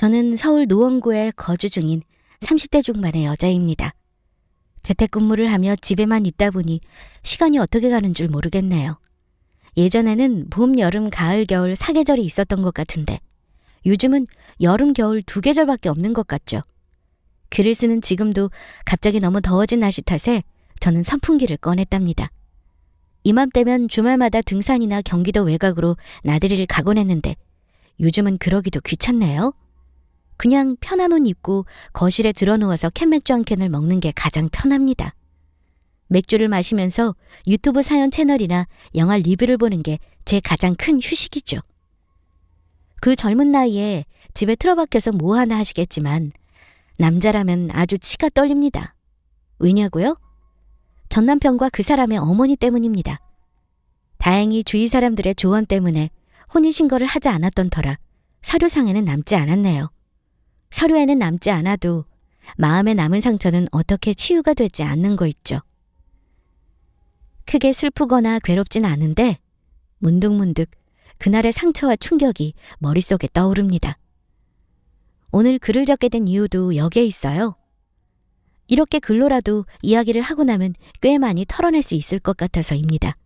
저는 서울 노원구에 거주 중인 30대 중반의 여자입니다. 재택근무를 하며 집에만 있다 보니 시간이 어떻게 가는 줄 모르겠네요. 예전에는 봄, 여름, 가을, 겨울 4계절이 있었던 것 같은데 요즘은 여름, 겨울 2계절밖에 없는 것 같죠. 글을 쓰는 지금도 갑자기 너무 더워진 날씨 탓에 저는 선풍기를 꺼냈답니다. 이맘때면 주말마다 등산이나 경기도 외곽으로 나들이를 가곤 했는데 요즘은 그러기도 귀찮네요. 그냥 편한 옷 입고 거실에 들어누워서 캔맥주 한 캔을 먹는 게 가장 편합니다. 맥주를 마시면서 유튜브 사연 채널이나 영화 리뷰를 보는 게 제 가장 큰 휴식이죠. 그 젊은 나이에 집에 틀어박혀서 뭐 하나 하시겠지만 남자라면 아주 치가 떨립니다. 왜냐고요? 전 남편과 그 사람의 어머니 때문입니다. 다행히 주위 사람들의 조언 때문에 혼인신고를 하지 않았던 터라 서류상에는 남지 않았네요. 서류에는 남지 않아도 마음에 남은 상처는 어떻게 치유가 되지 않는 거 있죠. 크게 슬프거나 괴롭진 않은데 문득문득 그날의 상처와 충격이 머릿속에 떠오릅니다. 오늘 글을 적게 된 이유도 여기에 있어요. 이렇게 글로라도 이야기를 하고 나면 꽤 많이 털어낼 수 있을 것 같아서입니다.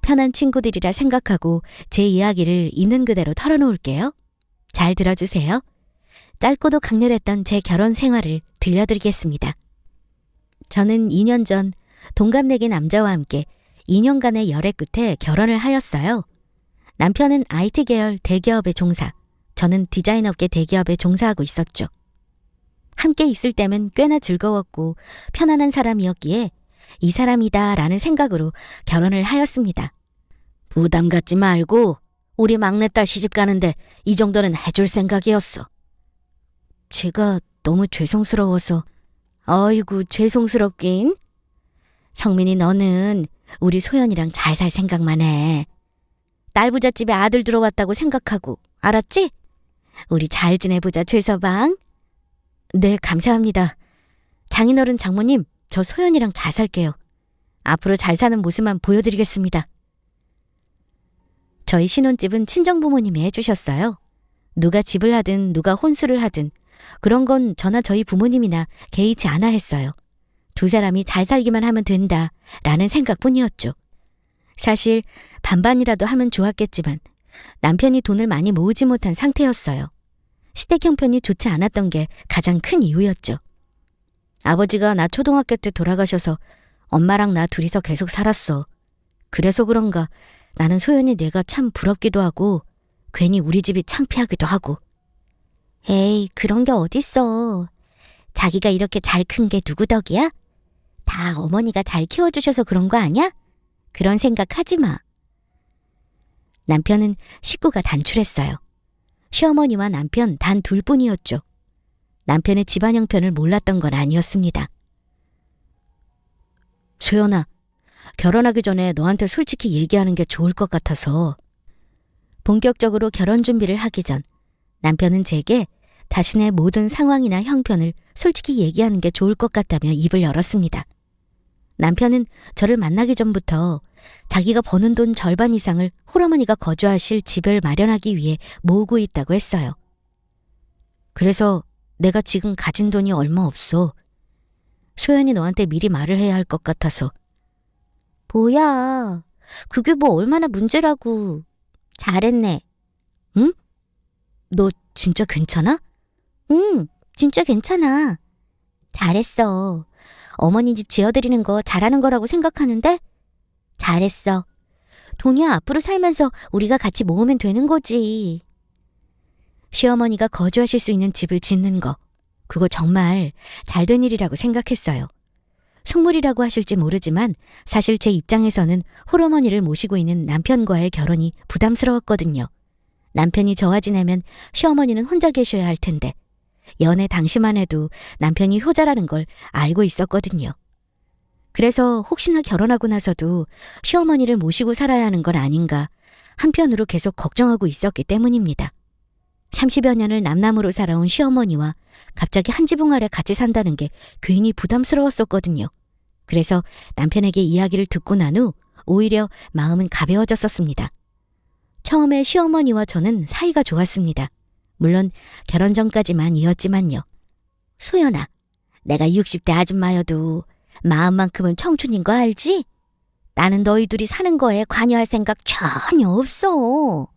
편한 친구들이라 생각하고 제 이야기를 있는 그대로 털어놓을게요. 잘 들어주세요. 짧고도 강렬했던 제 결혼 생활을 들려드리겠습니다. 저는 2년 전 동갑내기 남자와 함께 2년간의 열애 끝에 결혼을 하였어요. 남편은 IT 계열 대기업에 종사, 저는 디자인업계 대기업에 종사하고 있었죠. 함께 있을 때면 꽤나 즐거웠고 편안한 사람이었기에 이 사람이다 라는 생각으로 결혼을 하였습니다. 부담 갖지 말고 우리 막내딸 시집 가는데 이 정도는 해줄 생각이었어. 제가 너무 죄송스러워서. 어이구, 죄송스럽긴. 성민이, 너는 우리 소연이랑 잘 살 생각만 해. 딸 부잣집에 아들 들어왔다고 생각하고, 알았지? 우리 잘 지내보자, 최서방. 네, 감사합니다. 장인어른, 장모님, 저 소연이랑 잘 살게요. 앞으로 잘 사는 모습만 보여드리겠습니다. 저희 신혼집은 친정부모님이 해주셨어요. 누가 집을 하든 누가 혼수를 하든 그런 건 저나 저희 부모님이나 개의치 않아 했어요. 두 사람이 잘 살기만 하면 된다 라는 생각뿐이었죠. 사실 반반이라도 하면 좋았겠지만 남편이 돈을 많이 모으지 못한 상태였어요. 시댁 형편이 좋지 않았던 게 가장 큰 이유였죠. 아버지가 나 초등학교 때 돌아가셔서 엄마랑 나 둘이서 계속 살았어. 그래서 그런가 나는 소연이 내가 참 부럽기도 하고 괜히 우리 집이 창피하기도 하고. 에이, 그런 게 어딨어. 자기가 이렇게 잘 큰 게 누구 덕이야? 다 어머니가 잘 키워주셔서 그런 거 아니야? 그런 생각 하지 마. 남편은 식구가 단출했어요. 시어머니와 남편 단 둘뿐이었죠. 남편의 집안 형편을 몰랐던 건 아니었습니다. 소연아, 결혼하기 전에 너한테 솔직히 얘기하는 게 좋을 것 같아서. 본격적으로 결혼 준비를 하기 전 남편은 제게 자신의 모든 상황이나 형편을 솔직히 얘기하는 게 좋을 것 같다며 입을 열었습니다. 남편은 저를 만나기 전부터 자기가 버는 돈 절반 이상을 홀어머니가 거주하실 집을 마련하기 위해 모으고 있다고 했어요. 그래서 내가 지금 가진 돈이 얼마 없어. 소연이 너한테 미리 말을 해야 할 것 같아서. 뭐야, 그게 뭐 얼마나 문제라고. 잘했네. 응? 너 진짜 괜찮아? 응, 진짜 괜찮아. 잘했어. 어머니 집 지어드리는 거 잘하는 거라고 생각하는데? 잘했어. 돈이야 앞으로 살면서 우리가 같이 모으면 되는 거지. 시어머니가 거주하실 수 있는 집을 짓는 거, 그거 정말 잘된 일이라고 생각했어요. 속물이라고 하실지 모르지만 사실 제 입장에서는 홀어머니를 모시고 있는 남편과의 결혼이 부담스러웠거든요. 남편이 저와 지내면 시어머니는 혼자 계셔야 할 텐데 연애 당시만 해도 남편이 효자라는 걸 알고 있었거든요. 그래서 혹시나 결혼하고 나서도 시어머니를 모시고 살아야 하는 건 아닌가 한편으로 계속 걱정하고 있었기 때문입니다. 30여 년을 남남으로 살아온 시어머니와 갑자기 한 지붕 아래 같이 산다는 게 괜히 부담스러웠었거든요. 그래서 남편에게 이야기를 듣고 난 후 오히려 마음은 가벼워졌었습니다. 처음에 시어머니와 저는 사이가 좋았습니다. 물론 결혼 전까지만 이었지만요. 소연아, 내가 60대 아줌마여도 마음만큼은 청춘인 거 알지? 나는 너희 둘이 사는 거에 관여할 생각 전혀 없어.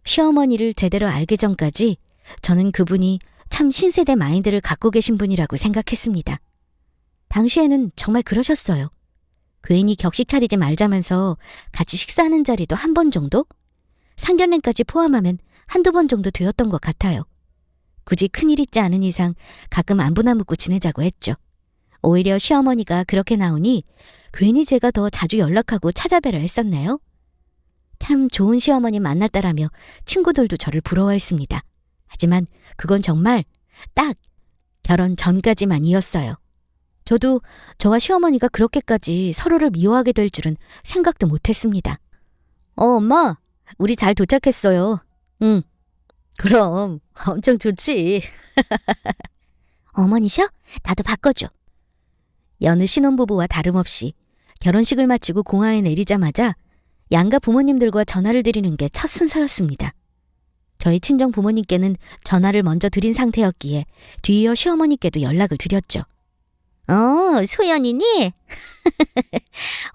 시어머니를 제대로 알기 전까지 저는 그분이 참 신세대 마인드를 갖고 계신 분이라고 생각했습니다. 당시에는 정말 그러셨어요. 괜히 격식 차리지 말자면서 같이 식사하는 자리도 한 번 정도? 상견례까지 포함하면 한두 번 정도 되었던 것 같아요. 굳이 큰일 있지 않은 이상 가끔 안부나 묻고 지내자고 했죠. 오히려 시어머니가 그렇게 나오니 괜히 제가 더 자주 연락하고 찾아뵈려 했었네요. 참 좋은 시어머니 만났다라며 친구들도 저를 부러워했습니다. 하지만 그건 정말 딱 결혼 전까지만이었어요. 저도 저와 시어머니가 그렇게까지 서로를 미워하게 될 줄은 생각도 못했습니다. 엄마, 우리 잘 도착했어요. 응, 그럼 엄청 좋지. 어머니셔? 나도 바꿔줘. 여느 신혼부부와 다름없이 결혼식을 마치고 공항에 내리자마자 양가 부모님들과 전화를 드리는 게 첫 순서였습니다. 저희 친정 부모님께는 전화를 먼저 드린 상태였기에 뒤이어 시어머니께도 연락을 드렸죠. 소연이니?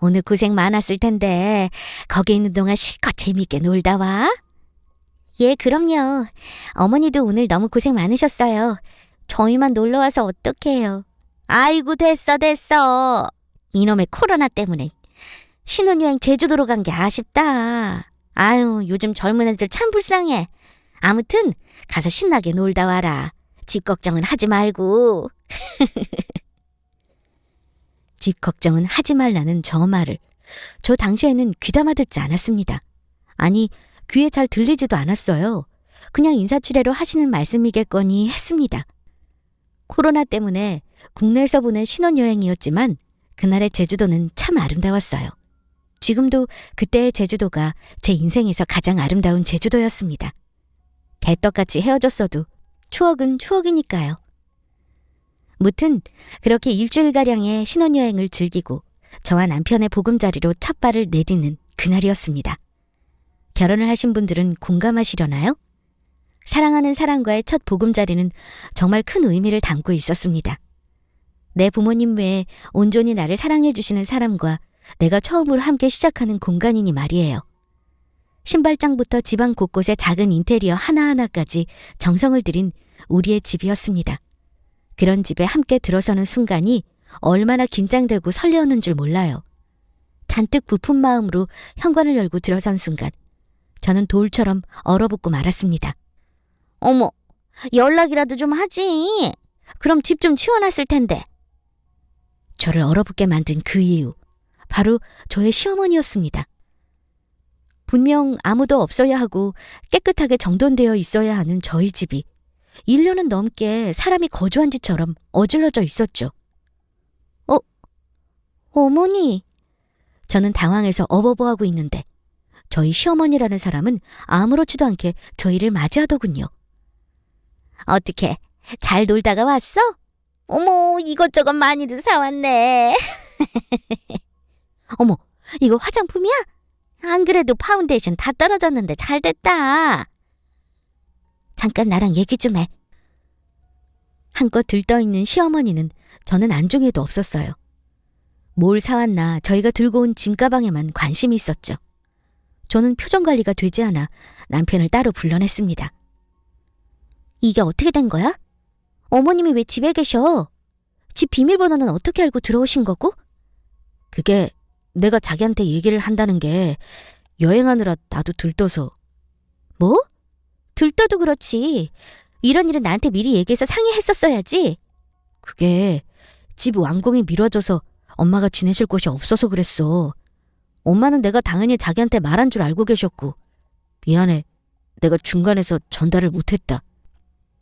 오늘 고생 많았을 텐데 거기 있는 동안 실컷 재밌게 놀다 와. 예, 그럼요. 어머니도 오늘 너무 고생 많으셨어요. 저희만 놀러와서 어떡해요. 아이고, 됐어. 이놈의 코로나 때문에 신혼여행 제주도로 간 게 아쉽다. 아유, 요즘 젊은 애들 참 불쌍해. 아무튼 가서 신나게 놀다 와라. 집 걱정은 하지 말고. 집 걱정은 하지 말라는 저 말을 저 당시에는 귀담아 듣지 않았습니다. 아니, 귀에 잘 들리지도 않았어요. 그냥 인사치레로 하시는 말씀이겠거니 했습니다. 코로나 때문에 국내에서 보낸 신혼여행이었지만 그날의 제주도는 참 아름다웠어요. 지금도 그때의 제주도가 제 인생에서 가장 아름다운 제주도였습니다. 개떡같이 헤어졌어도 추억은 추억이니까요. 무튼 그렇게 일주일가량의 신혼여행을 즐기고 저와 남편의 보금자리로 첫 발을 내딛는 그날이었습니다. 결혼을 하신 분들은 공감하시려나요? 사랑하는 사람과의 첫 보금자리는 정말 큰 의미를 담고 있었습니다. 내 부모님 외에 온전히 나를 사랑해 주시는 사람과 내가 처음으로 함께 시작하는 공간이니 말이에요. 신발장부터 집안 곳곳의 작은 인테리어 하나하나까지 정성을 들인 우리의 집이었습니다. 그런 집에 함께 들어서는 순간이 얼마나 긴장되고 설레었는 줄 몰라요. 잔뜩 부푼 마음으로 현관을 열고 들어선 순간 저는 돌처럼 얼어붙고 말았습니다. 어머, 연락이라도 좀 하지. 그럼 집 좀 치워놨을 텐데. 저를 얼어붙게 만든 그 이유, 바로 저의 시어머니였습니다. 분명 아무도 없어야 하고 깨끗하게 정돈되어 있어야 하는 저희 집이 1년은 넘게 사람이 거주한 집처럼 어질러져 있었죠. 어머니. 저는 당황해서 어버버하고 있는데 저희 시어머니라는 사람은 아무렇지도 않게 저희를 맞이하더군요. 어떻게 잘 놀다가 왔어? 어머, 이것저것 많이들 사왔네. 어머, 이거 화장품이야? 안 그래도 파운데이션 다 떨어졌는데 잘 됐다. 잠깐 나랑 얘기 좀 해. 한껏 들떠있는 시어머니는 저는 안중에도 없었어요. 뭘 사왔나 저희가 들고 온 짐가방에만 관심이 있었죠. 저는 표정관리가 되지 않아 남편을 따로 불러냈습니다. 이게 어떻게 된 거야? 어머님이 왜 집에 계셔? 집 비밀번호는 어떻게 알고 들어오신 거고? 그게 내가 자기한테 얘기를 한다는 게 여행하느라 나도 들떠서. 뭐? 들떠도 그렇지. 이런 일은 나한테 미리 얘기해서 상의했었어야지. 그게 집 완공이 미뤄져서 엄마가 지내실 곳이 없어서 그랬어. 엄마는 내가 당연히 자기한테 말한 줄 알고 계셨고. 미안해. 내가 중간에서 전달을 못했다.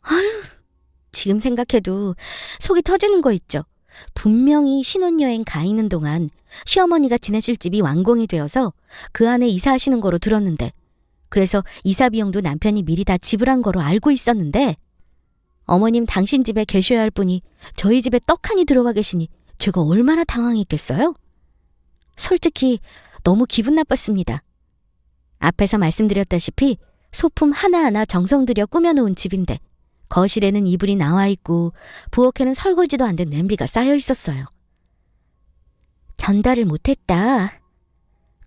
아휴, 지금 생각해도 속이 터지는 거 있죠. 분명히 신혼여행 가 있는 동안 시어머니가 지내실 집이 완공이 되어서 그 안에 이사하시는 거로 들었는데, 그래서 이사 비용도 남편이 미리 다 지불한 거로 알고 있었는데, 어머님 당신 집에 계셔야 할 분이 저희 집에 떡하니 들어와 계시니 제가 얼마나 당황했겠어요? 솔직히 너무 기분 나빴습니다. 앞에서 말씀드렸다시피 소품 하나하나 정성 들여 꾸며놓은 집인데 거실에는 이불이 나와 있고 부엌에는 설거지도 안 된 냄비가 쌓여 있었어요. 전달을 못했다.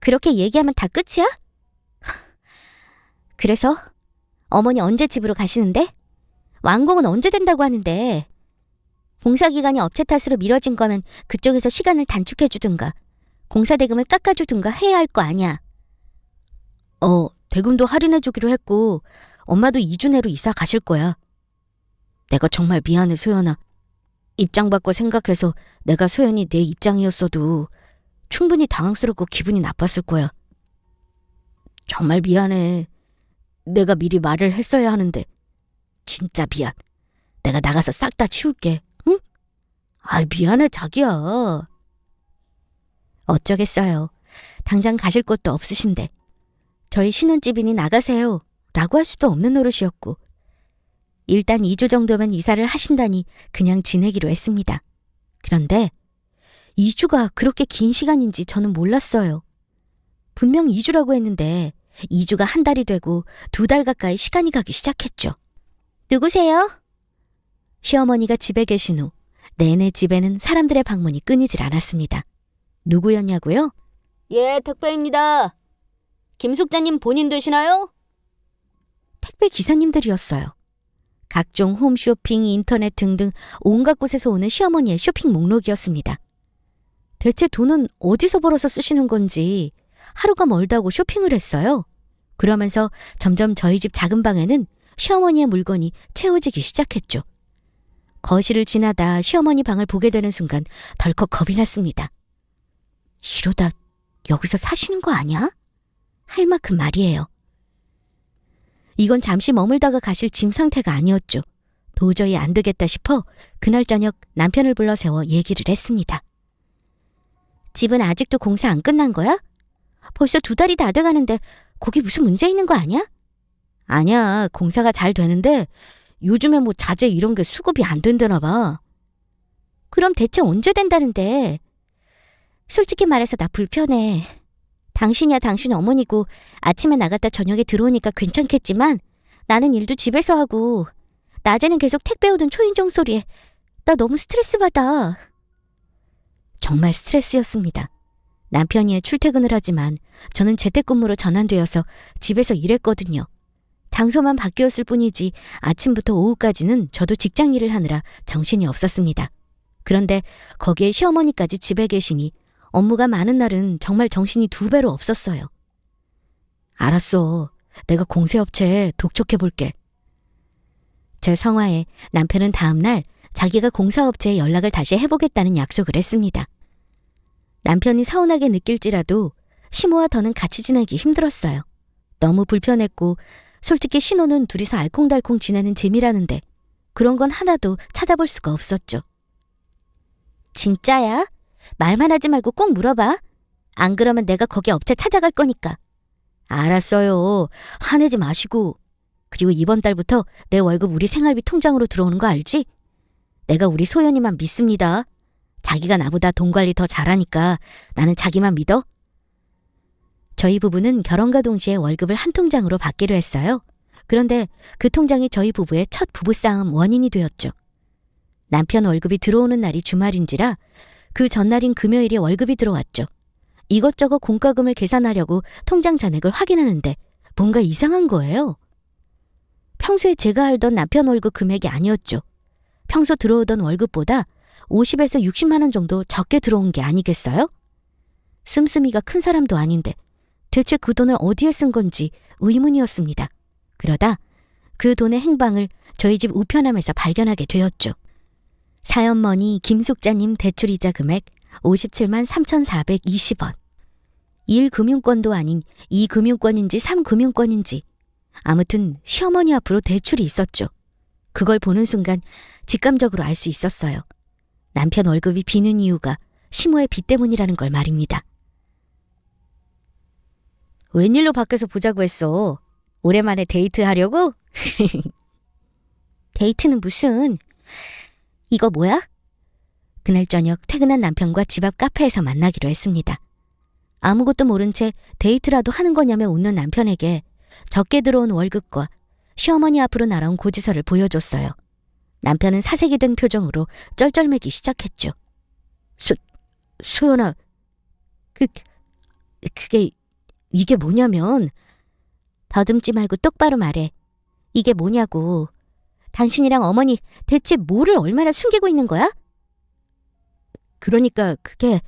그렇게 얘기하면 다 끝이야? 그래서 어머니 언제 집으로 가시는데? 완공은 언제 된다고 하는데? 공사기간이 업체 탓으로 미뤄진 거면 그쪽에서 시간을 단축해주든가 공사대금을 깎아주든가 해야 할 거 아니야. 대금도 할인해주기로 했고 엄마도 2주 내로 이사 가실 거야. 내가 정말 미안해, 소연아. 입장 바꿔 생각해서 내가 소연이 내 입장이었어도 충분히 당황스럽고 기분이 나빴을 거야. 정말 미안해. 내가 미리 말을 했어야 하는데. 진짜 미안. 내가 나가서 싹 다 치울게. 응? 미안해, 자기야. 어쩌겠어요. 당장 가실 곳도 없으신데. 저희 신혼집이니 나가세요 라고 할 수도 없는 노릇이었고 일단 2주 정도면 이사를 하신다니 그냥 지내기로 했습니다. 그런데 2주가 그렇게 긴 시간인지 저는 몰랐어요. 분명 2주라고 했는데 2주가 한 달이 되고 2달 가까이 시간이 가기 시작했죠. 누구세요? 시어머니가 집에 계신 후 내내 집에는 사람들의 방문이 끊이질 않았습니다. 누구였냐고요? 예, 택배입니다. 김숙자님 본인 되시나요? 택배 기사님들이었어요. 각종 홈쇼핑, 인터넷 등등 온갖 곳에서 오는 시어머니의 쇼핑 목록이었습니다. 대체 돈은 어디서 벌어서 쓰시는 건지 하루가 멀다고 쇼핑을 했어요. 그러면서 점점 저희 집 작은 방에는 시어머니의 물건이 채워지기 시작했죠. 거실을 지나다 시어머니 방을 보게 되는 순간 덜컥 겁이 났습니다. 이러다 여기서 사시는 거 아니야? 할 만큼 말이에요. 이건 잠시 머물다가 가실 짐 상태가 아니었죠. 도저히 안 되겠다 싶어 그날 저녁 남편을 불러 세워 얘기를 했습니다. 집은 아직도 공사 안 끝난 거야? 벌써 2달이 다 돼가는데 거기 무슨 문제 있는 거 아니야? 아니야, 공사가 잘 되는데 요즘에 뭐 자재 이런 게 수급이 안 된다나 봐. 그럼 대체 언제 된다는데? 솔직히 말해서 나 불편해. 당신이야 당신 어머니고 아침에 나갔다 저녁에 들어오니까 괜찮겠지만 나는 일도 집에서 하고 낮에는 계속 택배 오던 초인종 소리에 나 너무 스트레스 받아. 정말 스트레스였습니다. 남편이 출퇴근을 하지만 저는 재택근무로 전환되어서 집에서 일했거든요. 장소만 바뀌었을 뿐이지 아침부터 오후까지는 저도 직장 일을 하느라 정신이 없었습니다. 그런데 거기에 시어머니까지 집에 계시니 업무가 많은 날은 정말 정신이 2배로 없었어요. 알았어. 내가 공사업체에 독촉해볼게. 제 성화에 남편은 다음날 자기가 공사업체에 연락을 다시 해보겠다는 약속을 했습니다. 남편이 서운하게 느낄지라도 시모와 더는 같이 지내기 힘들었어요. 너무 불편했고 솔직히 신호는 둘이서 알콩달콩 지내는 재미라는데 그런 건 하나도 찾아볼 수가 없었죠. 진짜야? 말만 하지 말고 꼭 물어봐. 안 그러면 내가 거기 업체 찾아갈 거니까. 알았어요. 화내지 마시고. 그리고 이번 달부터 내 월급 우리 생활비 통장으로 들어오는 거 알지? 내가 우리 소연이만 믿습니다. 자기가 나보다 돈 관리 더 잘하니까 나는 자기만 믿어. 저희 부부는 결혼과 동시에 월급을 한 통장으로 받기로 했어요. 그런데 그 통장이 저희 부부의 첫 부부싸움 원인이 되었죠. 남편 월급이 들어오는 날이 주말인지라 그 전날인 금요일에 월급이 들어왔죠. 이것저것 공과금을 계산하려고 통장 잔액을 확인하는데 뭔가 이상한 거예요. 평소에 제가 알던 남편 월급 금액이 아니었죠. 평소 들어오던 월급보다 50에서 60만 원 정도 적게 들어온 게 아니겠어요? 씀씀이가 큰 사람도 아닌데 대체 그 돈을 어디에 쓴 건지 의문이었습니다. 그러다 그 돈의 행방을 저희 집 우편함에서 발견하게 되었죠. 사연머니 김숙자님 대출이자 금액 57만 3,420원. 1금융권도 아닌 2금융권인지 3금융권인지 아무튼 시어머니 앞으로 대출이 있었죠. 그걸 보는 순간 직감적으로 알 수 있었어요. 남편 월급이 비는 이유가 시모의 빚 때문이라는 걸 말입니다. 웬일로 밖에서 보자고 했어? 오랜만에 데이트하려고? 데이트는 무슨... 이거 뭐야? 그날 저녁 퇴근한 남편과 집 앞 카페에서 만나기로 했습니다. 아무것도 모른 채 데이트라도 하는 거냐며 웃는 남편에게 적게 들어온 월급과 시어머니 앞으로 날아온 고지서를 보여줬어요. 남편은 사색이 된 표정으로 쩔쩔매기 시작했죠. 소연아, 이게 뭐냐면. 더듬지 말고 똑바로 말해. 이게 뭐냐고. 당신이랑 어머니 대체 뭐를 얼마나 숨기고 있는 거야? 그러니까 그게...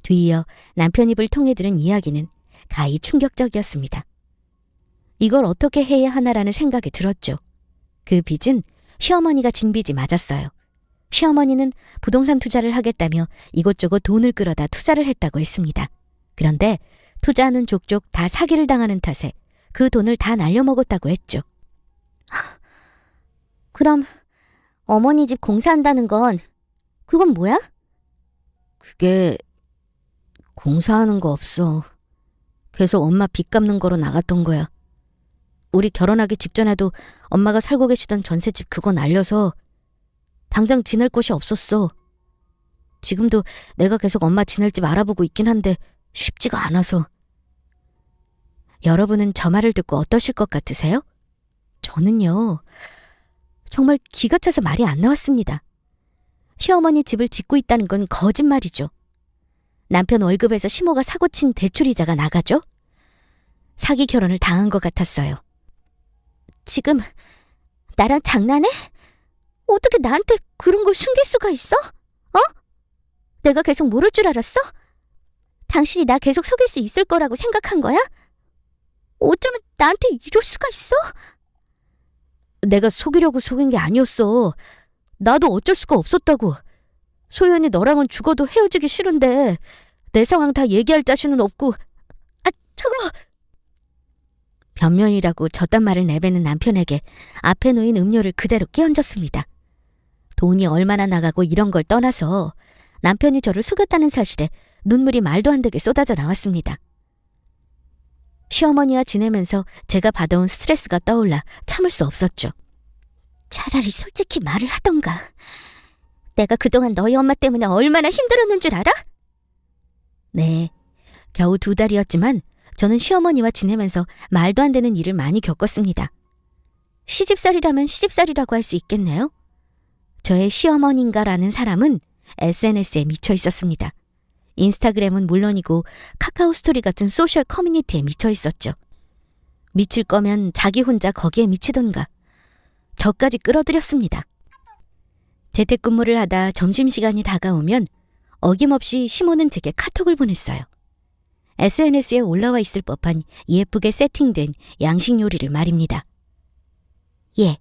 뒤이어 남편 입을 통해 들은 이야기는 가히 충격적이었습니다. 이걸 어떻게 해야 하나라는 생각이 들었죠. 그 빚은 시어머니가 진 빚이 맞았어요. 시어머니는 부동산 투자를 하겠다며 이곳저곳 돈을 끌어다 투자를 했다고 했습니다. 그런데 투자하는 족족 다 사기를 당하는 탓에 그 돈을 다 날려먹었다고 했죠. 그럼 어머니 집 공사한다는 건 그건 뭐야? 그게 공사하는 거 없어. 계속 엄마 빚 갚는 거로 나갔던 거야. 우리 결혼하기 직전에도 엄마가 살고 계시던 전셋집 그거 날려서 당장 지낼 곳이 없었어. 지금도 내가 계속 엄마 지낼 집 알아보고 있긴 한데 쉽지가 않아서. 여러분은 저 말을 듣고 어떠실 것 같으세요? 저는요, 정말 기가 차서 말이 안 나왔습니다. 시어머니 집을 짓고 있다는 건 거짓말이죠. 남편 월급에서 시모가 사고친 대출이자가 나가죠? 사기 결혼을 당한 것 같았어요. 지금 나랑 장난해? 어떻게 나한테 그런 걸 숨길 수가 있어? 내가 계속 모를 줄 알았어? 당신이 나 계속 속일 수 있을 거라고 생각한 거야? 어쩌면 나한테 이럴 수가 있어? 내가 속이려고 속인 게 아니었어. 나도 어쩔 수가 없었다고. 소연이 너랑은 죽어도 헤어지기 싫은데 내 상황 다 얘기할 자신은 없고. 차가워. 변명이라고 저딴 말을 내뱉는 남편에게 앞에 놓인 음료를 그대로 끼얹었습니다. 돈이 얼마나 나가고 이런 걸 떠나서 남편이 저를 속였다는 사실에 눈물이 말도 안 되게 쏟아져 나왔습니다. 시어머니와 지내면서 제가 받아온 스트레스가 떠올라 참을 수 없었죠. 차라리 솔직히 말을 하던가. 내가 그동안 너희 엄마 때문에 얼마나 힘들었는 줄 알아? 네, 겨우 2달이었지만 저는 시어머니와 지내면서 말도 안 되는 일을 많이 겪었습니다. 시집살이라면 시집살이라고 할 수 있겠네요. 저의 시어머니인가라는 사람은 SNS에 미쳐 있었습니다. 인스타그램은 물론이고 카카오 스토리 같은 소셜 커뮤니티에 미쳐 있었죠. 미칠 거면 자기 혼자 거기에 미치던가. 저까지 끌어들였습니다. 재택근무를 하다 점심시간이 다가오면 어김없이 시모는 제게 카톡을 보냈어요. SNS에 올라와 있을 법한 예쁘게 세팅된 양식 요리를 말입니다. 예,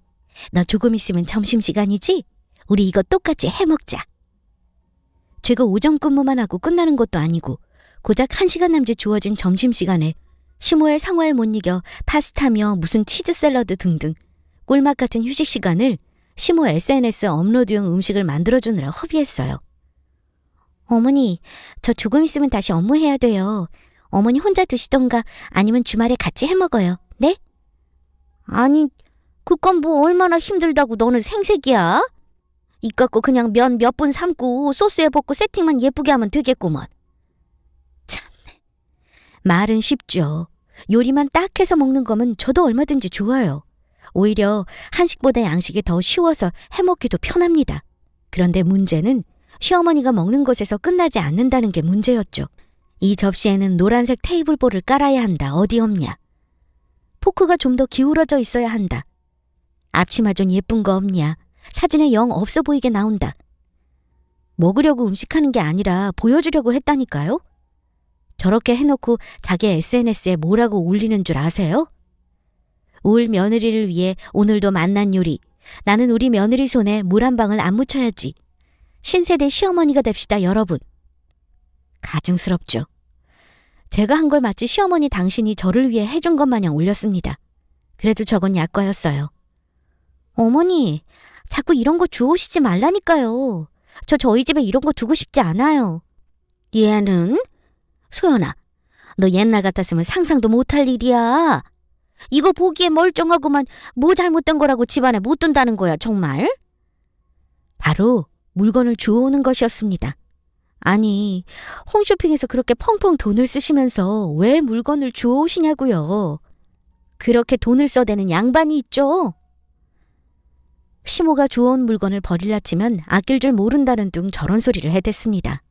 너 조금 있으면 점심시간이지? 우리 이거 똑같이 해먹자. 제가 오전 근무만 하고 끝나는 것도 아니고 고작 1시간 남짓 주어진 점심시간에 시모의 상화에 못 이겨 파스타며 무슨 치즈 샐러드 등등 꿀맛 같은 휴식 시간을 시모 SNS 업로드용 음식을 만들어주느라 허비했어요. 어머니, 저 조금 있으면 다시 업무해야 돼요. 어머니 혼자 드시던가 아니면 주말에 같이 해먹어요. 네? 아니, 그건 뭐 얼마나 힘들다고 너는 생색이야? 이 갖고 그냥 면 몇 분 삶고 소스에 볶고 세팅만 예쁘게 하면 되겠구먼. 참네. 말은 쉽죠. 요리만 딱 해서 먹는 거면 저도 얼마든지 좋아요. 오히려 한식보다 양식이 더 쉬워서 해먹기도 편합니다. 그런데 문제는 시어머니가 먹는 것에서 끝나지 않는다는 게 문제였죠. 이 접시에는 노란색 테이블볼을 깔아야 한다. 어디 없냐. 포크가 좀 더 기울어져 있어야 한다. 앞치마 좀 예쁜 거 없냐. 사진에 영 없어 보이게 나온다. 먹으려고 음식하는 게 아니라 보여주려고 했다니까요. 저렇게 해놓고 자기 SNS에 뭐라고 올리는 줄 아세요? 울 며느리를 위해 오늘도 만난 요리. 나는 우리 며느리 손에 물 한 방울 안 묻혀야지. 신세대 시어머니가 됩시다, 여러분. 가증스럽죠. 제가 한 걸 마치 시어머니 당신이 저를 위해 해준 것 마냥 올렸습니다. 그래도 저건 약과였어요. 어머니, 자꾸 이런 거 주우시지 말라니까요. 저희 집에 이런 거 두고 싶지 않아요. 얘는? 소연아, 너 옛날 같았으면 상상도 못할 일이야. 이거 보기에 멀쩡하고만 뭐 잘못된 거라고 집안에 못 둔다는 거야, 정말? 바로 물건을 주워오는 것이었습니다. 아니, 홈쇼핑에서 그렇게 펑펑 돈을 쓰시면서 왜 물건을 주워오시냐고요. 그렇게 돈을 써대는 양반이 있죠. 시모가 주워온 물건을 버릴라 치면 아낄 줄 모른다는 둥 저런 소리를 해댔습니다.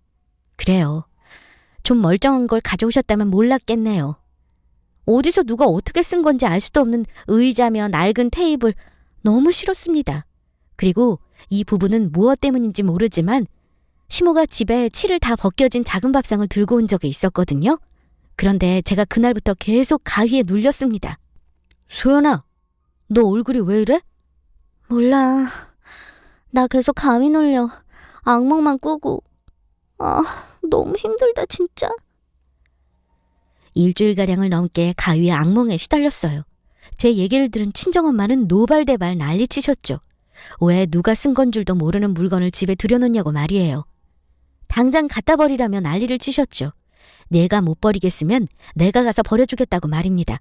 그래요. 좀 멀쩡한 걸 가져오셨다면 몰랐겠네요. 어디서 누가 어떻게 쓴 건지 알 수도 없는 의자며 낡은 테이블, 너무 싫었습니다. 그리고 이 부분은 무엇 때문인지 모르지만 시모가 집에 칠을 다 벗겨진 작은 밥상을 들고 온 적이 있었거든요. 그런데 제가 그날부터 계속 가위에 눌렸습니다. 소연아, 너 얼굴이 왜 이래? 몰라. 나 계속 가위 눌려. 악몽만 꾸고. 너무 힘들다 진짜. 일주일가량을 넘게 가위의 악몽에 시달렸어요. 제 얘기를 들은 친정엄마는 노발대발 난리치셨죠. 왜 누가 쓴 건 줄도 모르는 물건을 집에 들여놓냐고 말이에요. 당장 갖다 버리라며 난리를 치셨죠. 내가 못 버리겠으면 내가 가서 버려주겠다고 말입니다.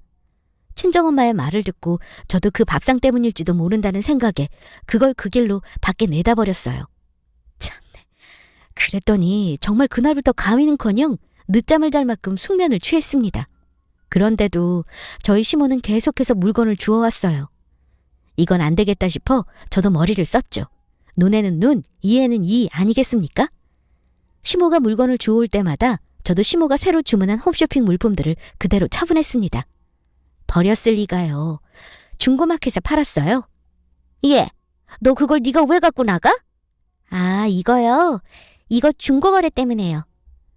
친정엄마의 말을 듣고 저도 그 밥상 때문일지도 모른다는 생각에 그걸 그 길로 밖에 내다 버렸어요. 참네. 그랬더니 정말 그날부터 가위는커녕 늦잠을 잘 만큼 숙면을 취했습니다. 그런데도 저희 시모는 계속해서 물건을 주워왔어요. 이건 안 되겠다 싶어 저도 머리를 썼죠. 눈에는 눈, 이에는 이 아니겠습니까? 시모가 물건을 주워올 때마다 저도 시모가 새로 주문한 홈쇼핑 물품들을 그대로 처분했습니다. 버렸을 리가요. 중고마켓에 팔았어요. 예, 너 그걸 네가 왜 갖고 나가? 아, 이거요? 이거 중고거래 때문에요.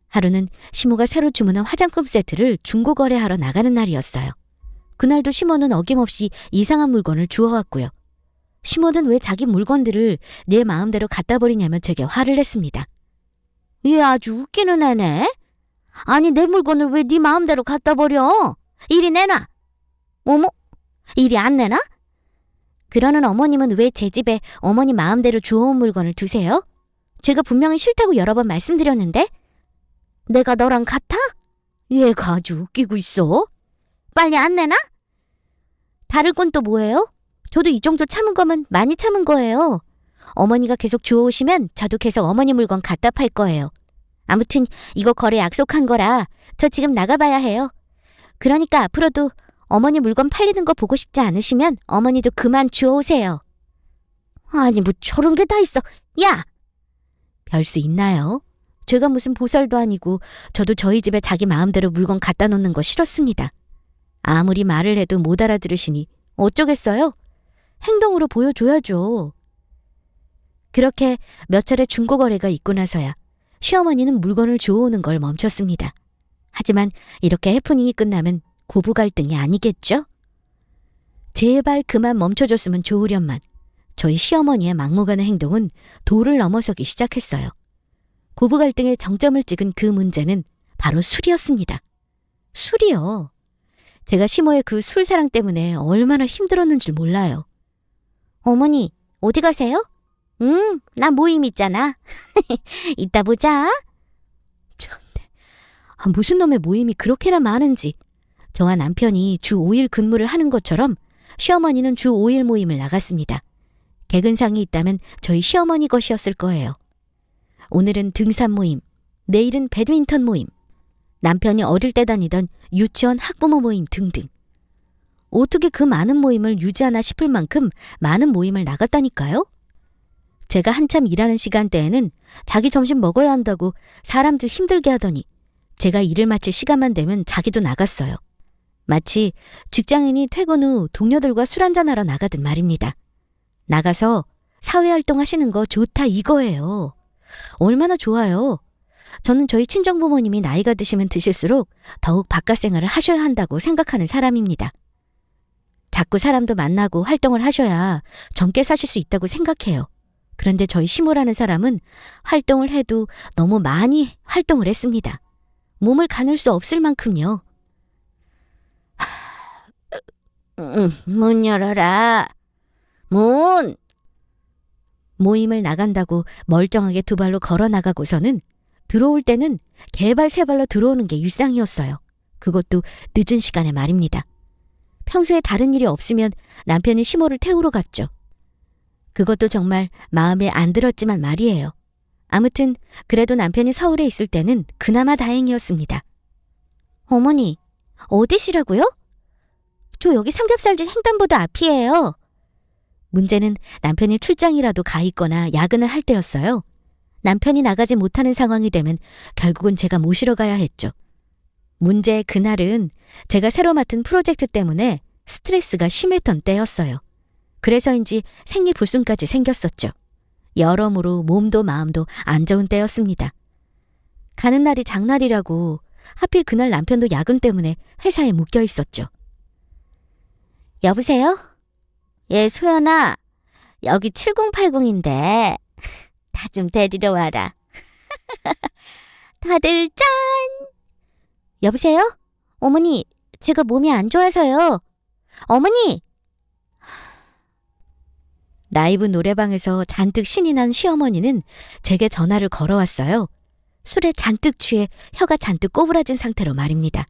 하루는 시모가 새로 주문한 화장품 세트를 중고거래하러 나가는 날이었어요. 그날도 시모는 어김없이 이상한 물건을 주워왔고요. 시모는 왜 자기 물건들을 내 마음대로 갖다 버리냐며 제게 화를 냈습니다. 얘 아주 웃기는 애네. 아니 내 물건을 왜 네 마음대로 갖다 버려? 이리 내놔. 어머? 이리 안 내놔? 그러는 어머님은 왜 제 집에 어머니 마음대로 주워온 물건을 두세요? 제가 분명히 싫다고 여러 번 말씀드렸는데? 내가 너랑 같아? 얘가 아주 웃기고 있어. 빨리 안 내놔? 다를 건 또 뭐예요? 저도 이 정도 참은 거면 많이 참은 거예요. 어머니가 계속 주워오시면 저도 계속 어머니 물건 갖다 팔 거예요. 아무튼 이거 거래 약속한 거라 저 지금 나가봐야 해요. 그러니까 앞으로도 어머니 물건 팔리는 거 보고 싶지 않으시면 어머니도 그만 주워오세요. 아니 뭐 저런 게 다 있어. 야! 별 수 있나요? 제가 무슨 보살도 아니고 저도 저희 집에 자기 마음대로 물건 갖다 놓는 거 싫었습니다. 아무리 말을 해도 못 알아들으시니 어쩌겠어요? 행동으로 보여줘야죠. 그렇게 몇 차례 중고거래가 있고 나서야 시어머니는 물건을 주워오는 걸 멈췄습니다. 하지만 이렇게 해프닝이 끝나면 고부 갈등이 아니겠죠? 제발 그만 멈춰줬으면 좋으련만 저희 시어머니의 막무가내 행동은 도를 넘어서기 시작했어요. 고부 갈등의 정점을 찍은 그 문제는 바로 술이었습니다. 술이요. 제가 시모의 그 술사랑 때문에 얼마나 힘들었는 줄 몰라요. 어머니, 어디 가세요? 나 모임 있잖아. 이따 보자. 참네. 무슨 놈의 모임이 그렇게나 많은지. 저와 남편이 주 5일 근무를 하는 것처럼 시어머니는 주 5일 모임을 나갔습니다. 개근상이 있다면 저희 시어머니 것이었을 거예요. 오늘은 등산 모임, 내일은 배드민턴 모임, 남편이 어릴 때 다니던 유치원 학부모 모임 등등. 어떻게 그 많은 모임을 유지하나 싶을 만큼 많은 모임을 나갔다니까요? 제가 한참 일하는 시간대에는 자기 점심 먹어야 한다고 사람들 힘들게 하더니 제가 일을 마칠 시간만 되면 자기도 나갔어요. 마치 직장인이 퇴근 후 동료들과 술 한잔하러 나가듯 말입니다. 나가서 사회활동 하시는 거 좋다 이거예요. 얼마나 좋아요. 저는 저희 친정부모님이 나이가 드시면 드실수록 더욱 바깥 생활을 하셔야 한다고 생각하는 사람입니다. 자꾸 사람도 만나고 활동을 하셔야 젊게 사실 수 있다고 생각해요. 그런데 저희 시모라는 사람은 활동을 해도 너무 많이 활동을 했습니다. 몸을 가눌 수 없을 만큼요. 문 열어라. 문! 모임을 나간다고 멀쩡하게 두 발로 걸어 나가고서는 들어올 때는 개발 세 발로 들어오는 게 일상이었어요. 그것도 늦은 시간에 말입니다. 평소에 다른 일이 없으면 남편이 시모를 태우러 갔죠. 그것도 정말 마음에 안 들었지만 말이에요. 아무튼 그래도 남편이 서울에 있을 때는 그나마 다행이었습니다. 어머니, 어디시라고요? 저 여기 삼겹살집 횡단보도 앞이에요. 문제는 남편이 출장이라도 가 있거나 야근을 할 때였어요. 남편이 나가지 못하는 상황이 되면 결국은 제가 모시러 가야 했죠. 문제 그날은 제가 새로 맡은 프로젝트 때문에 스트레스가 심했던 때였어요. 그래서인지 생리불순까지 생겼었죠. 여러모로 몸도 마음도 안 좋은 때였습니다. 가는 날이 장날이라고 하필 그날 남편도 야근 때문에 회사에 묶여 있었죠. 여보세요? 예, 소연아. 여기 7080인데 다 좀 데리러 와라. 다들 짠! 여보세요? 어머니, 제가 몸이 안 좋아서요. 어머니! 라이브 노래방에서 잔뜩 신이 난 시어머니는 제게 전화를 걸어왔어요. 술에 잔뜩 취해 혀가 잔뜩 꼬부라진 상태로 말입니다.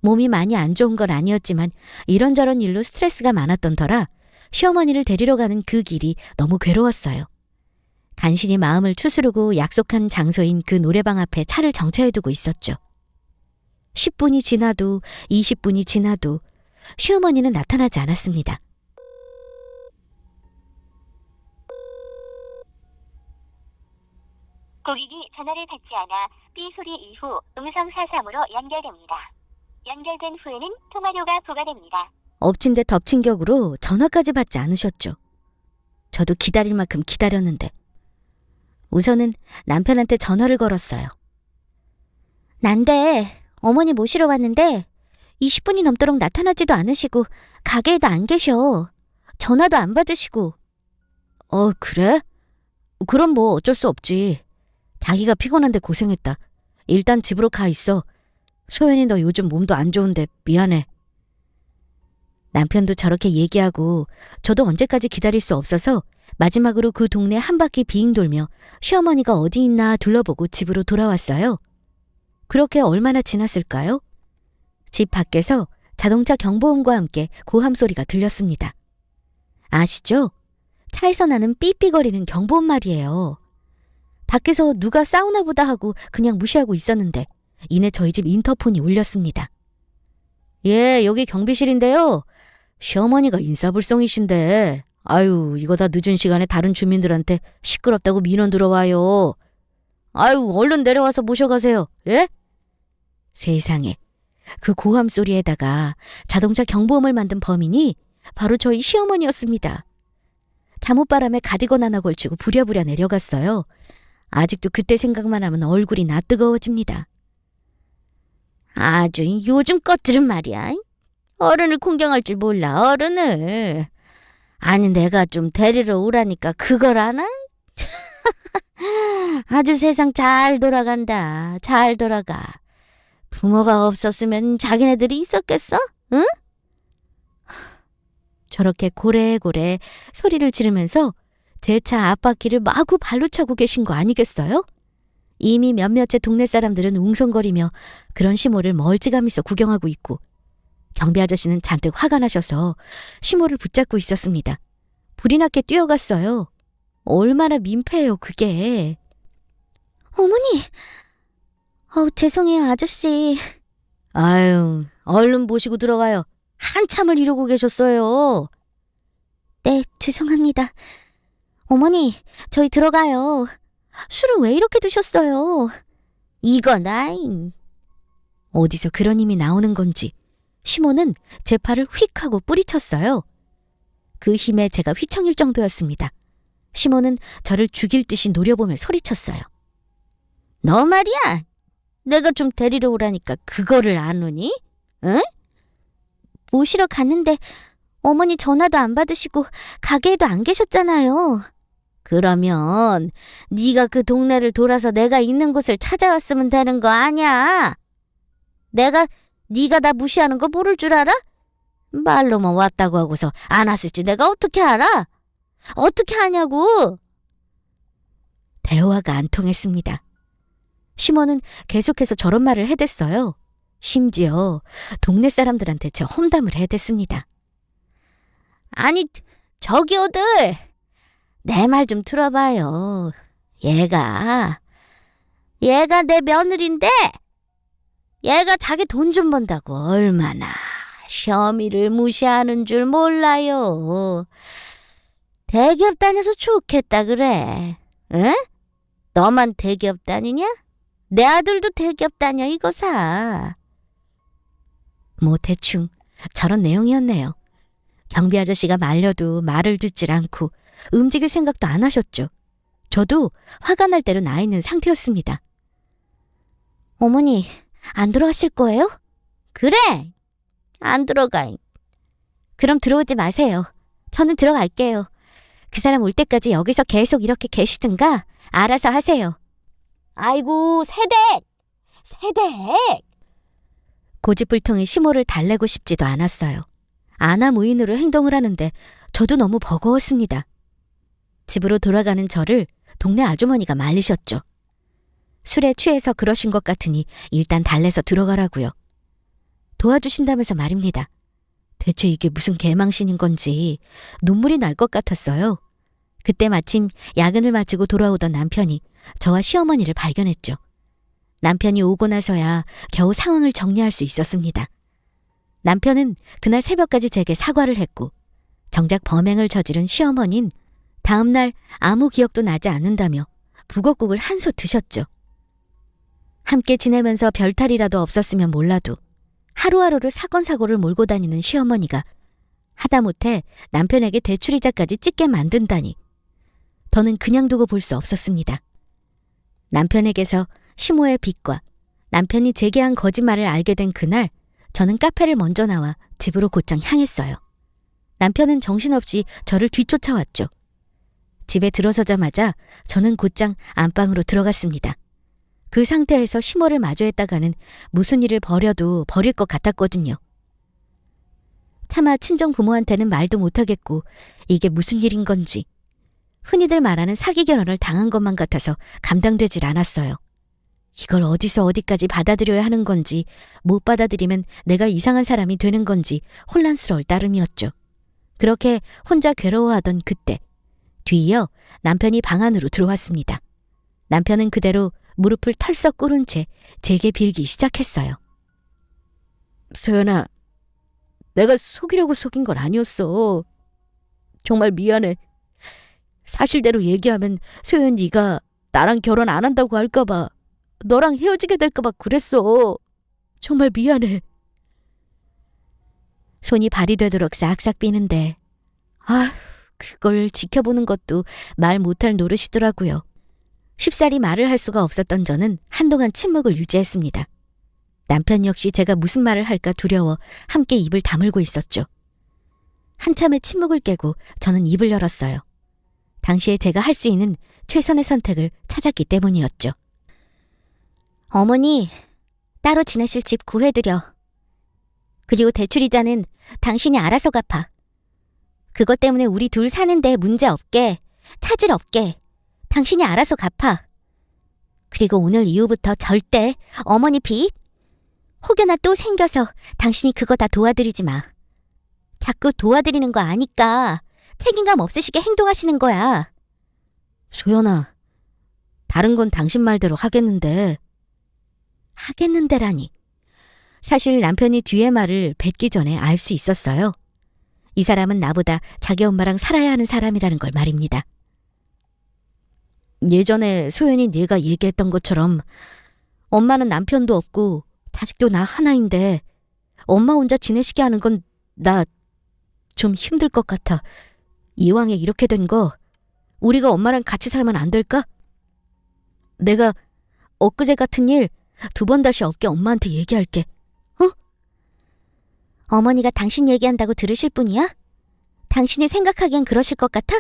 몸이 많이 안 좋은 건 아니었지만 이런저런 일로 스트레스가 많았던 터라 시어머니를 데리러 가는 그 길이 너무 괴로웠어요. 간신히 마음을 추스르고 약속한 장소인 그 노래방 앞에 차를 정차해두고 있었죠. 10분이 지나도 20분이 지나도 시어머니는 나타나지 않았습니다. 고객이 전화를 받지 않아 삐 소리 이후 음성 사상으로 연결됩니다. 연결된 후에는 통화료가 부과됩니다. 엎친 데 덮친 격으로 전화까지 받지 않으셨죠. 저도 기다릴 만큼 기다렸는데 우선은 남편한테 전화를 걸었어요. 난데 어머니 모시러 왔는데 20분이 넘도록 나타나지도 않으시고 가게에도 안 계셔. 전화도 안 받으시고. 그래? 그럼 뭐 어쩔 수 없지. 자기가 피곤한데 고생했다. 일단 집으로 가 있어. 소연이 너 요즘 몸도 안 좋은데 미안해. 남편도 저렇게 얘기하고 저도 언제까지 기다릴 수 없어서 마지막으로 그 동네 한 바퀴 빙 돌며 시어머니가 어디 있나 둘러보고 집으로 돌아왔어요. 그렇게 얼마나 지났을까요? 집 밖에서 자동차 경보음과 함께 고함 소리가 들렸습니다. 아시죠? 차에서 나는 삐삐거리는 경보음 말이에요. 밖에서 누가 싸우나 보다 하고 그냥 무시하고 있었는데 이내 저희 집 인터폰이 울렸습니다. 예, 여기 경비실인데요. 시어머니가 인사불성이신데 아유, 이거 다 늦은 시간에 다른 주민들한테 시끄럽다고 민원 들어와요. 아유, 얼른 내려와서 모셔가세요. 예? 세상에, 그 고함 소리에다가 자동차 경보음을 만든 범인이 바로 저희 시어머니였습니다. 잠옷바람에 가디건 하나 걸치고 부랴부랴 내려갔어요. 아직도 그때 생각만 하면 얼굴이 낯뜨거워집니다. 아주 요즘 것들은 말이야. 어른을 공경할 줄 몰라, 어른을. 아니, 내가 좀 데리러 오라니까 그걸 아나? 아주 세상 잘 돌아간다. 잘 돌아가. 부모가 없었으면 자기네들이 있었겠어? 응? 저렇게 고래고래 소리를 지르면서 제 차 앞바퀴를 마구 발로 차고 계신 거 아니겠어요? 이미 몇몇의 동네 사람들은 웅성거리며 그런 시모를 멀찌감미서 구경하고 있고 경비 아저씨는 잔뜩 화가 나셔서 시모를 붙잡고 있었습니다. 불이 나게 뛰어갔어요. 얼마나 민폐예요, 그게. 어머니! 죄송해요, 아저씨. 아유, 얼른 모시고 들어가요. 한참을 이러고 계셨어요. 네, 죄송합니다. 어머니, 저희 들어가요. 술을 왜 이렇게 드셨어요? 이건 아잉. 어디서 그런 힘이 나오는 건지 시모는 제 팔을 휙 하고 뿌리쳤어요. 그 힘에 제가 휘청일 정도였습니다. 시모는 저를 죽일 듯이 노려보며 소리쳤어요. 너 말이야. 내가 좀 데리러 오라니까 그거를 안 오니? 응? 모시러 갔는데 어머니 전화도 안 받으시고 가게에도 안 계셨잖아요. 그러면 네가 그 동네를 돌아서 내가 있는 곳을 찾아왔으면 되는 거 아냐? 네가 나 무시하는 거 모를 줄 알아? 말로만 왔다고 하고서 안 왔을지 내가 어떻게 알아? 어떻게 하냐고? 대화가 안 통했습니다. 시몬은 계속해서 저런 말을 해댔어요. 심지어 동네 사람들한테 제 험담을 해댔습니다. 아니, 저기요들! 내 말 좀 들어봐요. 얘가 내 며느리인데 얘가 자기 돈 좀 번다고 얼마나 시어미를 무시하는 줄 몰라요. 대기업 다녀서 좋겠다 그래. 응? 너만 대기업 다니냐? 내 아들도 대기업 다녀 이거사. 뭐 대충 저런 내용이었네요. 경비 아저씨가 말려도 말을 듣질 않고 움직일 생각도 안 하셨죠. 저도 화가 날 대로 나 있는 상태였습니다. 어머니, 안 들어가실 거예요? 그래, 안 들어가. 그럼 들어오지 마세요. 저는 들어갈게요. 그 사람 올 때까지 여기서 계속 이렇게 계시든가 알아서 하세요. 아이고, 세댁! 고집불통의 시모를 달래고 싶지도 않았어요. 아나무인으로 행동을 하는데 저도 너무 버거웠습니다. 집으로 돌아가는 저를 동네 아주머니가 말리셨죠. 술에 취해서 그러신 것 같으니 일단 달래서 들어가라고요. 도와주신다면서 말입니다. 대체 이게 무슨 개망신인 건지 눈물이 날 것 같았어요. 그때 마침 야근을 마치고 돌아오던 남편이 저와 시어머니를 발견했죠. 남편이 오고 나서야 겨우 상황을 정리할 수 있었습니다. 남편은 그날 새벽까지 제게 사과를 했고 정작 범행을 저지른 시어머니는 다음날 아무 기억도 나지 않는다며 북엇국을 한솥 드셨죠. 함께 지내면서 별탈이라도 없었으면 몰라도 하루하루를 사건사고를 몰고 다니는 시어머니가 하다못해 남편에게 대출이자까지 찍게 만든다니 더는 그냥 두고 볼 수 없었습니다. 남편에게서 시모의 빚과 남편이 제게 한 거짓말을 알게 된 그날 저는 카페를 먼저 나와 집으로 곧장 향했어요. 남편은 정신없이 저를 뒤쫓아왔죠. 집에 들어서자마자 저는 곧장 안방으로 들어갔습니다. 그 상태에서 시모를 마주했다가는 무슨 일을 벌여도 버릴 것 같았거든요. 차마 친정 부모한테는 말도 못하겠고 이게 무슨 일인 건지 흔히들 말하는 사기 결혼을 당한 것만 같아서 감당되질 않았어요. 이걸 어디서 어디까지 받아들여야 하는 건지 못 받아들이면 내가 이상한 사람이 되는 건지 혼란스러울 따름이었죠. 그렇게 혼자 괴로워하던 그때 뒤이어 남편이 방 안으로 들어왔습니다. 남편은 그대로 무릎을 털썩 꿇은 채 제게 빌기 시작했어요. 소연아, 내가 속이려고 속인 건 아니었어. 정말 미안해. 사실대로 얘기하면 소연 네가 나랑 결혼 안 한다고 할까봐 너랑 헤어지게 될까봐 그랬어. 정말 미안해. 손이 발이 되도록 싹싹 비는데 그걸 지켜보는 것도 말 못할 노릇이더라고요. 쉽사리 말을 할 수가 없었던 저는 한동안 침묵을 유지했습니다. 남편 역시 제가 무슨 말을 할까 두려워 함께 입을 다물고 있었죠. 한참의 침묵을 깨고 저는 입을 열었어요. 당시에 제가 할 수 있는 최선의 선택을 찾았기 때문이었죠. 어머니, 따로 지내실 집 구해드려. 그리고 대출이자는 당신이 알아서 갚아. 그것 때문에 우리 둘 사는데 문제 없게, 차질 없게 당신이 알아서 갚아. 그리고 오늘 이후부터 절대 어머니 빚, 혹여나 또 생겨서 당신이 그거 다 도와드리지 마. 자꾸 도와드리는 거 아니까 책임감 없으시게 행동하시는 거야. 소연아, 다른 건 당신 말대로 하겠는데. 하겠는데라니. 사실 남편이 뒤의 말을 뱉기 전에 알 수 있었어요. 이 사람은 나보다 자기 엄마랑 살아야 하는 사람이라는 걸 말입니다. 예전에 소연이 네가 얘기했던 것처럼 엄마는 남편도 없고 자식도 나 하나인데 엄마 혼자 지내시게 하는 건 나 좀 힘들 것 같아. 이왕에 이렇게 된 거 우리가 엄마랑 같이 살면 안 될까? 내가 엊그제 같은 일 2번 다시 없게 엄마한테 얘기할게. 어? 어머니가 당신 얘기한다고 들으실 분이야? 당신이 생각하기엔 그러실 것 같아?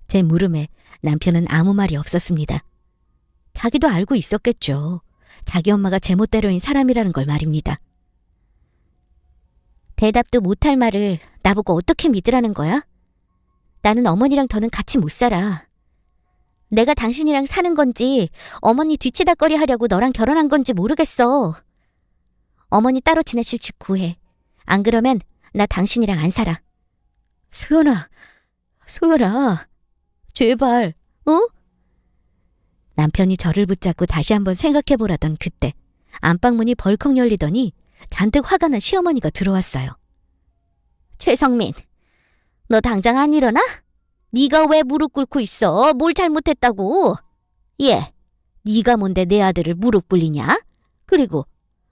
제 물음에 남편은 아무 말이 없었습니다. 자기도 알고 있었겠죠. 자기 엄마가 제멋대로인 사람이라는 걸 말입니다. 대답도 못할 말을 나보고 어떻게 믿으라는 거야? 나는 어머니랑 더는 같이 못 살아. 내가 당신이랑 사는 건지 어머니 뒤치다꺼리 하려고 너랑 결혼한 건지 모르겠어. 어머니 따로 지내실 집 구해. 안 그러면 나 당신이랑 안 살아. 소연아, 제발, 어? 남편이 저를 붙잡고 다시 한번 생각해보라던 그때 안방문이 벌컥 열리더니 잔뜩 화가 난 시어머니가 들어왔어요. 최성민, 너 당장 안 일어나? 네가 왜 무릎 꿇고 있어? 뭘 잘못했다고? 예, 네가 뭔데 내 아들을 무릎 꿇리냐? 그리고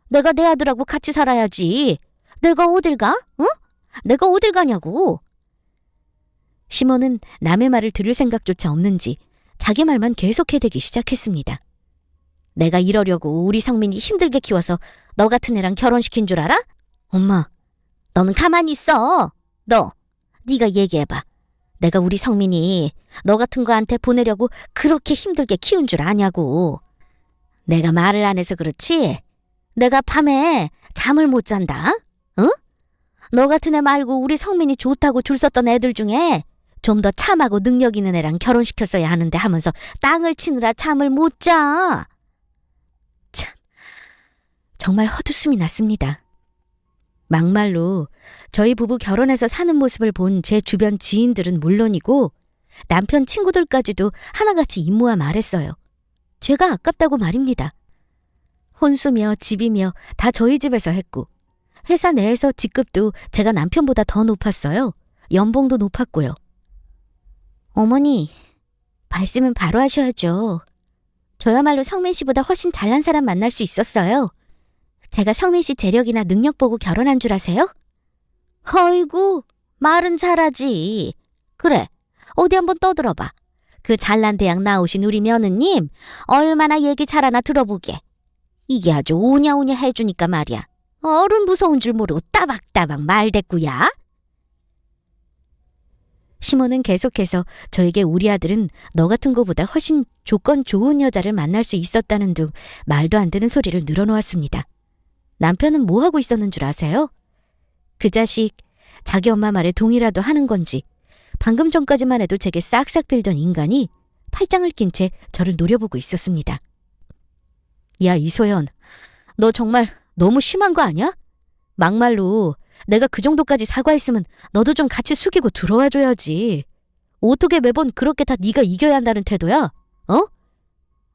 내가 내 아들하고 같이 살아야지. 내가 어딜 가? 응? 내가 어딜 가냐고. 시몬은 남의 말을 들을 생각조차 없는지 자기 말만 계속해대기 시작했습니다. 내가 이러려고 우리 성민이 힘들게 키워서 너 같은 애랑 결혼시킨 줄 알아? 엄마, 너는 가만히 있어. 네가 얘기해봐. 내가 우리 성민이 너 같은 거한테 보내려고 그렇게 힘들게 키운 줄 아냐고. 내가 말을 안 해서 그렇지? 내가 밤에 잠을 못 잔다. 응? 너 같은 애 말고 우리 성민이 좋다고 줄 섰던 애들 중에 좀 더 참하고 능력 있는 애랑 결혼시켰어야 하는데 하면서 땅을 치느라 잠을 못 자. 참, 정말 헛웃음이 났습니다. 막말로 저희 부부 결혼해서 사는 모습을 본 제 주변 지인들은 물론이고 남편 친구들까지도 하나같이 입모아 말했어요. 제가 아깝다고 말입니다. 혼수며 집이며 다 저희 집에서 했고 회사 내에서 직급도 제가 남편보다 더 높았어요. 연봉도 높았고요. 어머니, 말씀은 바로 하셔야죠. 저야말로 성민 씨보다 훨씬 잘난 사람 만날 수 있었어요. 제가 성민 씨 재력이나 능력 보고 결혼한 줄 아세요? 어이구, 말은 잘하지. 그래, 어디 한번 떠들어봐. 그 잘난 대학 나오신 우리 며느님 얼마나 얘기 잘하나 들어보게. 이게 아주 오냐오냐 해주니까 말이야. 어른 무서운 줄 모르고 따박따박 말대꾸야. 시몬은 계속해서 저에게 우리 아들은 너 같은 거보다 훨씬 조건 좋은 여자를 만날 수 있었다는 둥 말도 안 되는 소리를 늘어놓았습니다. 남편은 뭐 하고 있었는 줄 아세요? 그 자식, 자기 엄마 말에 동의라도 하는 건지 방금 전까지만 해도 제게 싹싹 빌던 인간이 팔짱을 낀 채 저를 노려보고 있었습니다. 야, 이소연, 너 정말 너무 심한 거 아니야? 막말로 내가 그 정도까지 사과했으면 너도 좀 같이 숙이고 들어와줘야지. 어떻게 매번 그렇게 다 네가 이겨야 한다는 태도야? 어?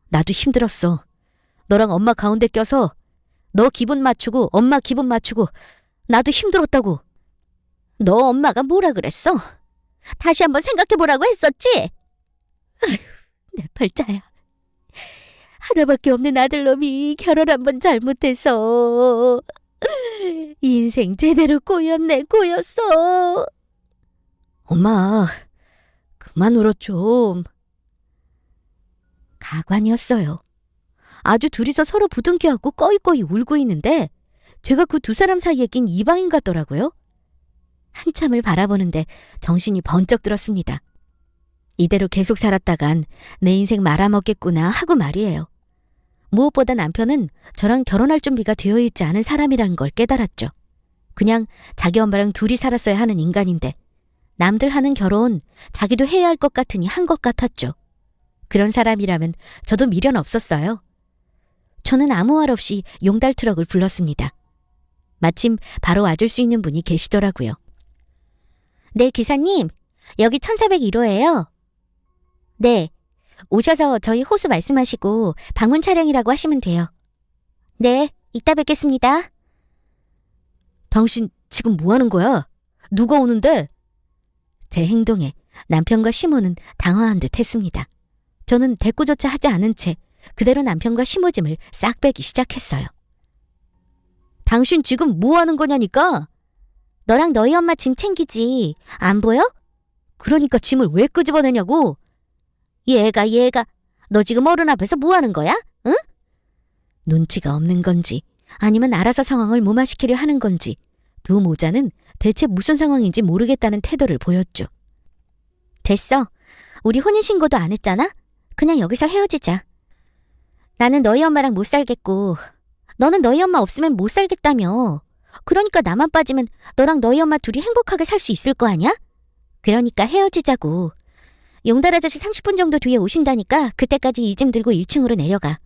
나도 힘들었어. 너랑 엄마 가운데 껴서 너 기분 맞추고 엄마 기분 맞추고 나도 힘들었다고. 너 엄마가 뭐라 그랬어? 다시 한번 생각해보라고 했었지? 아휴, 내 팔자야. 하나밖에 없는 아들놈이 결혼 한번 잘못해서 인생 제대로 꼬였네, 꼬였어. 엄마, 그만 울어 좀. 가관이었어요. 아주 둘이서 서로 부둥켜안고 꺼이꺼이 울고 있는데 제가 그 두 사람 사이에 낀 이방인 같더라고요. 한참을 바라보는데 정신이 번쩍 들었습니다. 이대로 계속 살았다간 내 인생 말아먹겠구나 하고 말이에요. 무엇보다 남편은 저랑 결혼할 준비가 되어 있지 않은 사람이라는 걸 깨달았죠. 그냥 자기 엄마랑 둘이 살았어야 하는 인간인데 남들 하는 결혼 자기도 해야 할 것 같으니 한 것 같았죠. 그런 사람이라면 저도 미련 없었어요. 저는 아무 말 없이 용달 트럭을 불렀습니다. 마침 바로 와줄 수 있는 분이 계시더라고요. 네, 기사님. 여기 1401호예요. 네. 오셔서 저희 호수 말씀하시고 방문 촬영이라고 하시면 돼요. 네, 이따 뵙겠습니다. 당신 지금 뭐 하는 거야? 누가 오는데? 제 행동에 남편과 시모는 당황한 듯 했습니다. 저는 대꾸조차 하지 않은 채 그대로 남편과 시모짐을 싹 빼기 시작했어요. 당신 지금 뭐 하는 거냐니까? 너랑 너희 엄마 짐 챙기지. 안 보여? 그러니까 짐을 왜 끄집어내냐고. 얘가 너 지금 어른 앞에서 뭐 하는 거야? 응? 눈치가 없는 건지 아니면 알아서 상황을 무마시키려 하는 건지 두 모자는 대체 무슨 상황인지 모르겠다는 태도를 보였죠. 됐어. 우리 혼인신고도 안 했잖아? 그냥 여기서 헤어지자. 나는 너희 엄마랑 못 살겠고 너는 너희 엄마 없으면 못 살겠다며. 그러니까 나만 빠지면 너랑 너희 엄마 둘이 행복하게 살 수 있을 거 아니야? 그러니까 헤어지자고. 용달 아저씨 30분 정도 뒤에 오신다니까 그때까지 이 짐 들고 1층으로 내려가.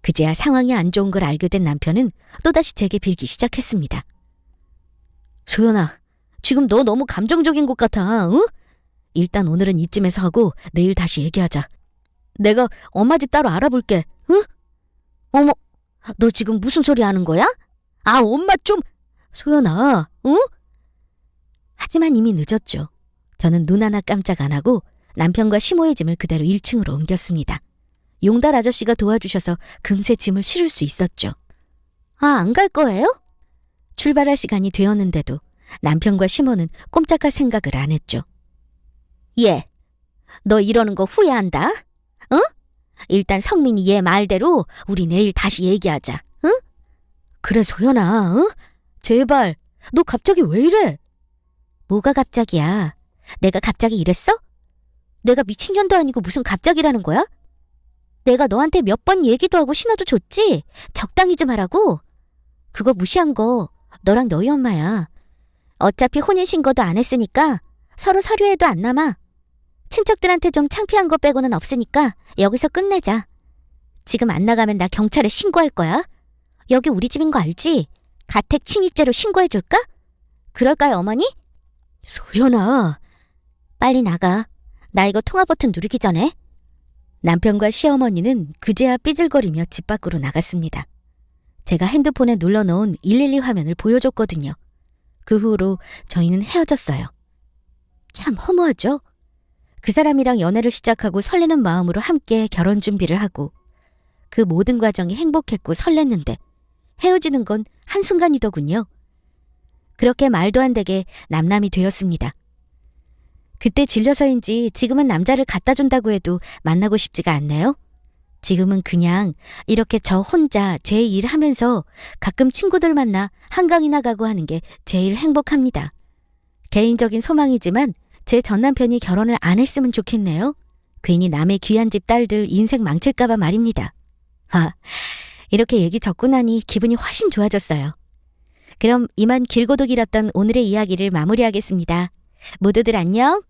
그제야 상황이 안 좋은 걸 알게 된 남편은 또다시 제게 빌기 시작했습니다. 소연아, 지금 너 너무 감정적인 것 같아. 응? 일단 오늘은 이쯤에서 하고 내일 다시 얘기하자. 내가 엄마 집 따로 알아볼게. 응? 어머, 너 지금 무슨 소리 하는 거야? 아, 엄마 좀... 소연아, 응? 하지만 이미 늦었죠. 저는 눈 하나 깜짝 안 하고 남편과 시모의 짐을 그대로 1층으로 옮겼습니다. 용달 아저씨가 도와주셔서 금세 짐을 실을 수 있었죠. 아, 안 갈 거예요? 출발할 시간이 되었는데도 남편과 시모는 꼼짝할 생각을 안 했죠. 얘, 너 이러는 거 후회한다? 응? 일단 성민이 얘 말대로 우리 내일 다시 얘기하자. 응? 그래, 소연아, 응? 제발, 너 갑자기 왜 이래? 뭐가 갑자기야? 내가 갑자기 이랬어? 내가 미친년도 아니고 무슨 갑자기라는 거야? 내가 너한테 몇 번 얘기도 하고 신호도 줬지? 적당히 좀 하라고? 그거 무시한 거 너랑 너희 엄마야. 어차피 혼인신고도 안 했으니까 서로 서류에도 안 남아. 친척들한테 좀 창피한 거 빼고는 없으니까 여기서 끝내자. 지금 안 나가면 나 경찰에 신고할 거야. 여기 우리 집인 거 알지? 가택 침입죄로 신고해줄까? 그럴까요, 어머니? 소연아, 빨리 나가. 나 이거 통화 버튼 누르기 전에. 남편과 시어머니는 그제야 삐질거리며 집 밖으로 나갔습니다. 제가 핸드폰에 눌러놓은 112 화면을 보여줬거든요. 그 후로 저희는 헤어졌어요. 참 허무하죠? 그 사람이랑 연애를 시작하고 설레는 마음으로 함께 결혼 준비를 하고 그 모든 과정이 행복했고 설렜는데 헤어지는 건 한순간이더군요. 그렇게 말도 안 되게 남남이 되었습니다. 그때 질려서인지 지금은 남자를 갖다 준다고 해도 만나고 싶지가 않네요. 지금은 그냥 이렇게 저 혼자 제 일 하면서 가끔 친구들 만나 한강이나 가고 하는 게 제일 행복합니다. 개인적인 소망이지만 제 전남편이 결혼을 안 했으면 좋겠네요. 괜히 남의 귀한 집 딸들 인생 망칠까봐 말입니다. 아, 이렇게 얘기 적고 나니 기분이 훨씬 좋아졌어요. 그럼 이만 길고도 길었던 오늘의 이야기를 마무리하겠습니다. 모두들 안녕!